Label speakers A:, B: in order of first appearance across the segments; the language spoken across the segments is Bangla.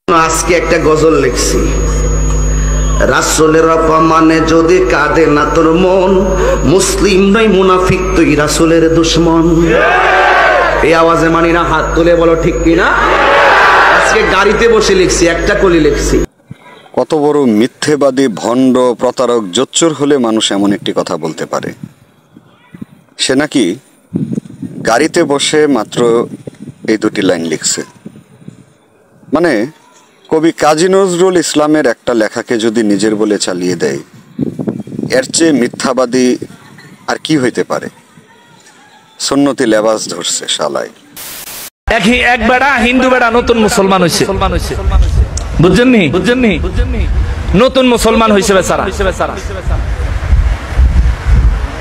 A: আজকে একটা গজল লিখছি, রাসূলের অপমানে যদি কাঁদে না তোর মন, মুসলিম নয় মুনাফিক তুই রাসূলের দুশমন। এই আওয়াজে মানি না, হাত তুলে বলো ঠিক কিনা। আজকে গাড়িতে বসে লিখছি, একটা কলি লিখছি।
B: কত বড় মিথ্যেবাদী ভণ্ড প্রতারক জোচ্চোর হলে মানুষ এমন একটি কথা বলতে পারে। সে নাকি গাড়িতে বসে মাত্র এই দুটি লাইন লিখছে। মানে কবি কাজী নজরুল ইসলামের একটা লেখাকে যদি নিজের বলে চালিয়ে দেয়, এর চেয়ে মিথ্যাবাদী আর কি হইতে পারে। সুন্নতি লেবাস ধরছে শালায়।
C: এক বেড়া হিন্দু বেড়া নতুন মুসলমান হইছে, বুঝছেননি? নতুন মুসলমান হইছে বেচারা,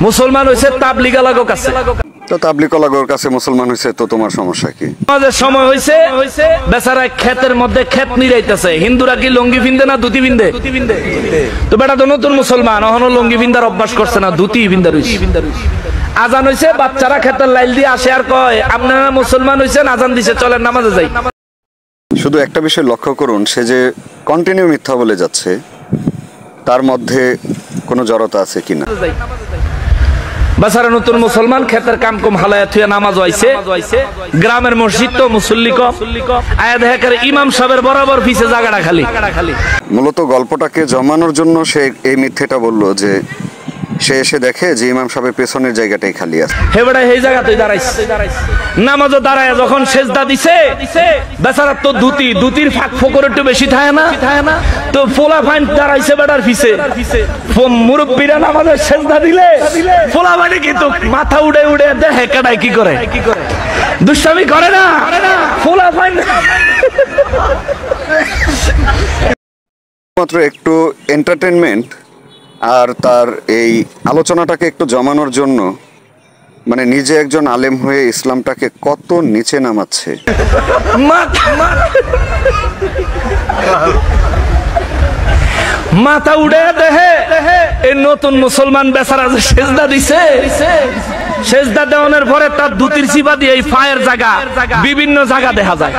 C: মুসলমান হইছে তাবলিগ আলাগো কাছে।
B: তো তাবলিগ আলাগোর কাছে মুসলমান হইছে, তো তোমার সমস্যা কি?
C: আমাদের সময় হইছে বেচারা ক্ষেতের মধ্যে ক্ষেত নিরাইতেছে। হিন্দুরা কি লুঙ্গি পিনদে না ধুতি পিনদে? তো বেটা তো নতুন মুসলমান, এখনো লুঙ্গি পিন্দার অভ্যাস করছে না, ধুতি পিন্দা রইছে। আজান হইছে, বাচ্চারা ক্ষেতের লাইল দিয়ে আসে আর কয় আপনারা মুসলমান হইছেন, আজান দিছে চলেন নামাজে যাই।
B: শুধু একটা বিষয় লক্ষ্য করুন, সে যে কন্টিনিউ মিথ্যা বলে যাচ্ছে, তার মধ্যে কোনো জড়তা আছে কিনা।
C: বেচারা নতুন মুসলমান ক্ষেতের কাম কম হালায়া থুয়া নামাজ হইছে। গ্রামের মসজিদ তো মুসল্লি কম, আয়া দেখা করে ইমাম সাহেবের বরাবর পিছে জায়গাটা খালি।
B: মূলত গল্পটাকে জমানোর জন্য সে এই মিথ্যেটা বললো যে সে এসে দেখে যে ইমাম সাহেবের পেছনের জায়গাটাই খালি আছে।
C: হে বেটা এই জায়গাতেই দাঁড়াইছে, নামাজও দাঁড়ায় যখন সেজদা দিছে, বেচারা তো ধুতির ফাঁক ফোকর একটু বেশি থাকে না, তো ফোলা ফাইন দাঁড়াইছে বেটার পিছে। মুরব্বীরা নামাজের সেজদা দিলে ফোলা ফাইনে কিন্তু মাথা উড়ে দেখে কাটায় কি করে, দুষ্টামি করে না ফোলা ফাইন।
B: মাত্র একটু এন্টারটেনমেন্ট আর তার এই আলোচনাটাকে একটু জমানোর জন্য, মানে নিজে একজন আলেম হয়ে ইসলামটাকে কত নিচে নামাচ্ছে।
C: মাথা উড়ে দেখে এই নতুন মুসলমান বেচারা যে সেজদা দিছে, সেজদা দেওয়ানোর পরে তার ধুতির চিপা দিয়ে এই ফায়ের জায়গা বিভিন্ন জায়গা দেখা যায়।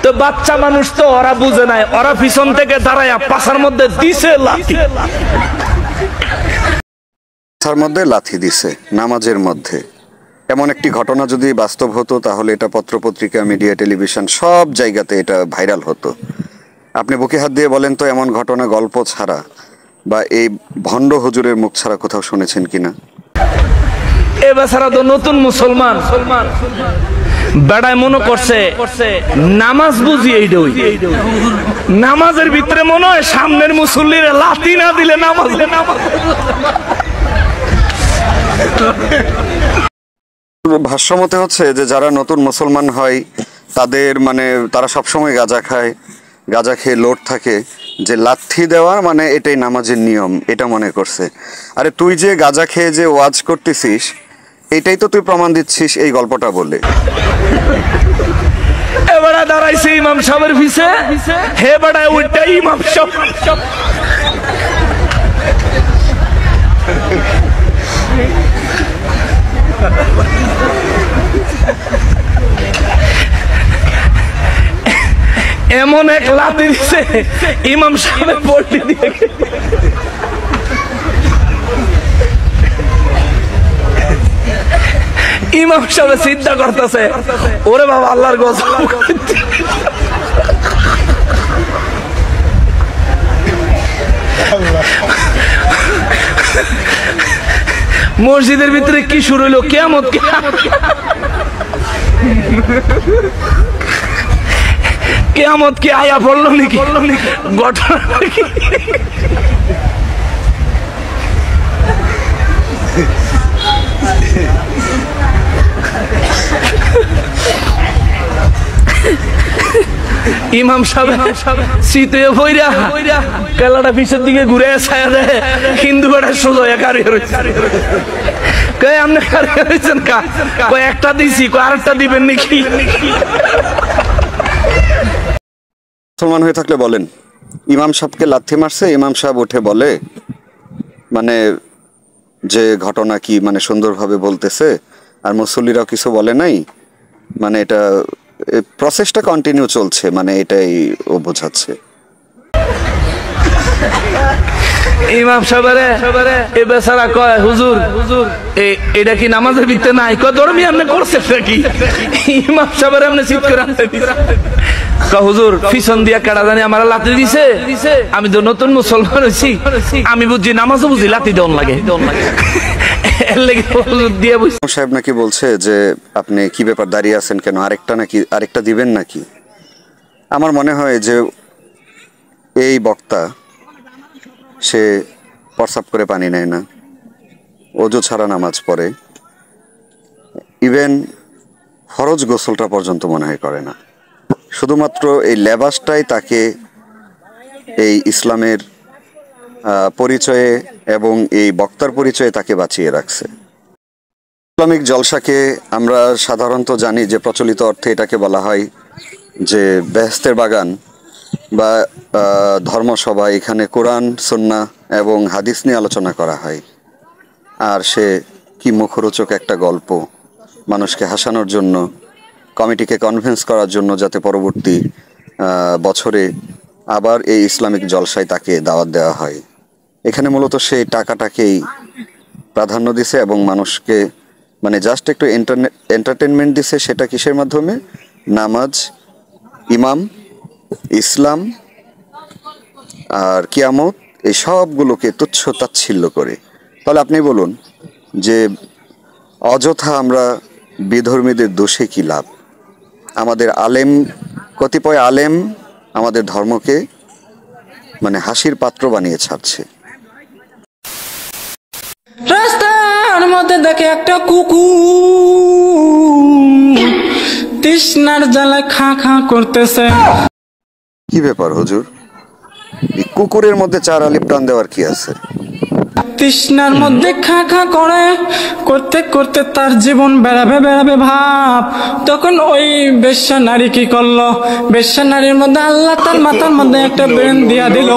C: তো বাচ্চা মানুষ তো ওরা বুঝে নাই, ওরা পিছন থেকে দাঁড়ায়া পাশার মধ্যে দিছে লাথি,
B: তার মধ্যে লাথি দিছে নামাজের মধ্যে। এমন একটি ঘটনা যদি বাস্তব হতো তাহলে এটা পত্রপত্রিকা, মিডিয়া, টেলিভিশন সব জায়গাতে এটা ভাইরাল হতো। আপনি বুকে হাত দিয়ে বলেন তো, এমন ঘটনা গল্প ছাড়া বা এই ভণ্ড হুজুরের মুখ ছাড়া কোথাও শুনেছেন কিনা?
C: এ বেচারা তো নতুন মুসলমান, বেড়ায় মনে করছে নামাজ বুঝি এইটাই, নামাজের ভিতরে মনে হয় সামনের মুসল্লির লাথি না দিলে নামাজ।
B: ভাষ্যমতে হচ্ছে যে যারা নতুন মুসলমান হয় তাদের মানে তারা সবসময় গাঁজা খায়, গাঁজা খেয়ে লোড থাকে, যে লাথি দেওয়ার মানে এটাই নামাজের নিয়ম, এটা মনে করছে। আরে তুই যে গাঁজা খেয়ে যে ওয়াজ করতেছিস, এটাই তো তুই প্রমাণ দিচ্ছিস এই গল্পটা বলে।
C: এবারে দাঁড়াইছে ইমাম সাহেবের পিছে, হে বেটা ওইটাই ইমাম সাহেব। এমন এক লাথি দিছে ইমাম সাহেবের পল্টি দিয়ে। ইমাম সাহেব চিন্তা করতেছে, ওরে বাবা আল্লাহর গজব। মসজিদের ভিতরে কি শুরু হইলো, কিয়ামত। কিয়ামত কি আয়া পড়লো নাকি ঘটনা? ইমাম সাহেব শীতে বইরা কেলাটা পিছের দিকে ঘুরে ছায়া দেয়, হিন্দু বেটা সোজা কারিয়ে রয়েছে। আপনি কারিয়ে রয়েছেন কা? একটা দিছি, আরেকটা দিবেন নাকি?
B: মুসলমান হয়ে থাকলে বলেন, ইমাম সাহেবকে লাথি মারছে, ইমাম সাহেব উঠে বলে মানে যে ঘটনা কি মানে সুন্দরভাবে বলতেছে, আর মুসল্লিরাও কিছু বলে নাই, মানে এটা প্রসেসটা কন্টিনিউ চলছে, মানে এটাই ও বোঝাচ্ছে।
C: ইমাম সাহেবের এ বেচারা কয়, হুজুর এটা কি নামাজের ভিতরে নাই? কয় ধর্মী আপনি করছেন নাকি? ইমাম সাহেবের আপনি চিৎ করে আনতে হুজুর পিছন দিয়া কেডা জানি আমার লাথি দিছে, আমি তো নতুন মুসলমান হয়েছি, আমি বুঝি নামাজও বুঝি লাথি দেওয়ান লাগে।
B: সাহেব নাকি বলছে যে আপনি কি ব্যাপার দাঁড়িয়ে আছেন কেন, আরেকটা দিবেন নাকি? আমার মনে হয় যে এই বক্তা সে প্রস্রাব করে পানি নেয় না, ওযু ছাড়া নামাজ পড়ে, ইভেন ফরজ গোসলটা পর্যন্ত মনে হয় করে না। শুধুমাত্র এই লেবাসটাই তাকে এই ইসলামের পরিচয়ে এবং এই বক্তার পরিচয়ে তাকে বাঁচিয়ে রাখছে। ইসলামিক জলসাকে আমরা সাধারণত জানি যে প্রচলিত অর্থে এটাকে বলা হয় যে বেহেশতের বাগান বা ধর্মসভা। এখানে কোরআন, সুন্নাহ এবং হাদিস নিয়ে আলোচনা করা হয়। আর সে কি মুখরোচক একটা গল্প, মানুষকে হাসানোর জন্য, কমিটিকে কনভিন্স করার জন্য, যাতে পরবর্তী বছরে আবার এই ইসলামিক জলসায় তাকে দাওয়াত দেওয়া হয়। এখানে মূলত সেই টাকাটাকেই প্রাধান্য দিছে এবং মানুষকে মানে জাস্ট একটু এন্টারটেনমেন্ট দিছে। সেটা কিসের মাধ্যমে? নামাজ, ইমাম, ইসলাম আর কিয়ামত, এই সবগুলোকে তুচ্ছ তাচ্ছিল্য করে। তাহলে আপনি বলুন যে অযথা আমরা বিধর্মীদের দোষে কি লাভ? আমাদের কতিপয় আলেম আমাদের ধর্মকে মানে হাসির পাত্র বানিয়ে ছাড়ছে।
D: রাস্তার মধ্যে দেখে একটা কুকুর তৃষ্ণার জ্বালায় খা খা করতেছে।
B: কি ব্যাপার হুজুর, এই কুকুরের মধ্যে চার আলিফ টান দেওয়ার কি আছে?
D: তৃষ্ণার মধ্যে খা খা করতে করতে তার জীবন বেড়াবে ভাব। তখন ওই বেশ্যা নারী কি করলো? বেশ্যা নারীর মধ্যে আল্লাহ তার মাথার মধ্যে একটা ব্রেন দিয়া দিল।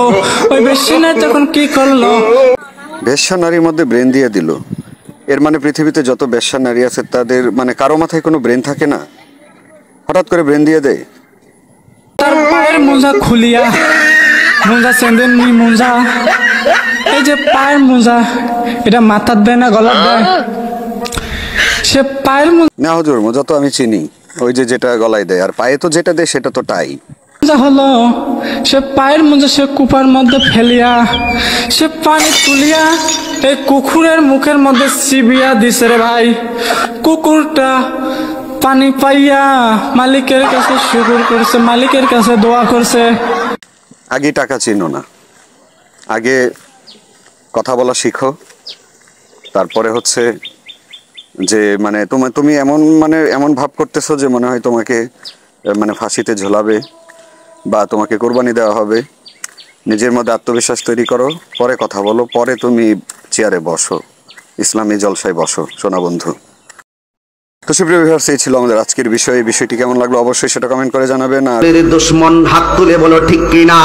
D: ওই বেশ্যা নারী তখন কি করলো?
B: বেশ্যা নারীর মধ্যে ব্রেন দিয়ে দিল। এর মানে পৃথিবীতে যত বেশ্যা নারী আছে তাদের মানে কারো মাথায় কোনো ব্রেন থাকে না, হঠাৎ করে ব্রেন দিয়ে দেয়।
D: তার পায়ের মোজা খুলিয়া, মোজা চেন্দেন নি মোজা, এই যে পায়ের মোজা, এটা মাথার দেয় না গলার দেয়? সে পায়ের
B: না হুজুর, মোজা তো আমি চিনি, ওই যে যেটা গলায় দেয়, আর পায়ে তো যেটা দেয় সেটা তো টাই।
D: মোজা হলো সে পায়ের মোজা সে কুপার মধ্যে ফেলিয়া সে পানি তুলিয়া এই কুকুরের মুখের মধ্যে চিবিয়া দিছে রে ভাই। কুকুরটা পানি পাইয়া মালিকের কাছে শুকর করছে, মালিকের কাছে দোয়া করছে।
B: আগে টাকা চিনো না, আগে কথা বলা শিখো, তারপরে হচ্ছে যে মানে তুমি এমন ভাব করতেছো যে মনে হয় তোমাকে মানে ফাঁসিতে ঝোলাবে বা তোমাকে কোরবানি দেওয়া হবে। নিজের মধ্যে আত্মবিশ্বাস তৈরি করো, পরে কথা বলো, পরে তুমি চেয়ারে বসো, ইসলামী জলসায় বসো সোনা বন্ধু। তো সুপ্রিয় ভিউয়ার্স, এই ছিল আমাদের আজকের বিষয়। এই বিষয়টি কেমন লাগলো অবশ্যই সেটা কমেন্ট করে জানাবেন। আর
A: দুশ্মন হাত তুলে বলো ঠিক কিনা।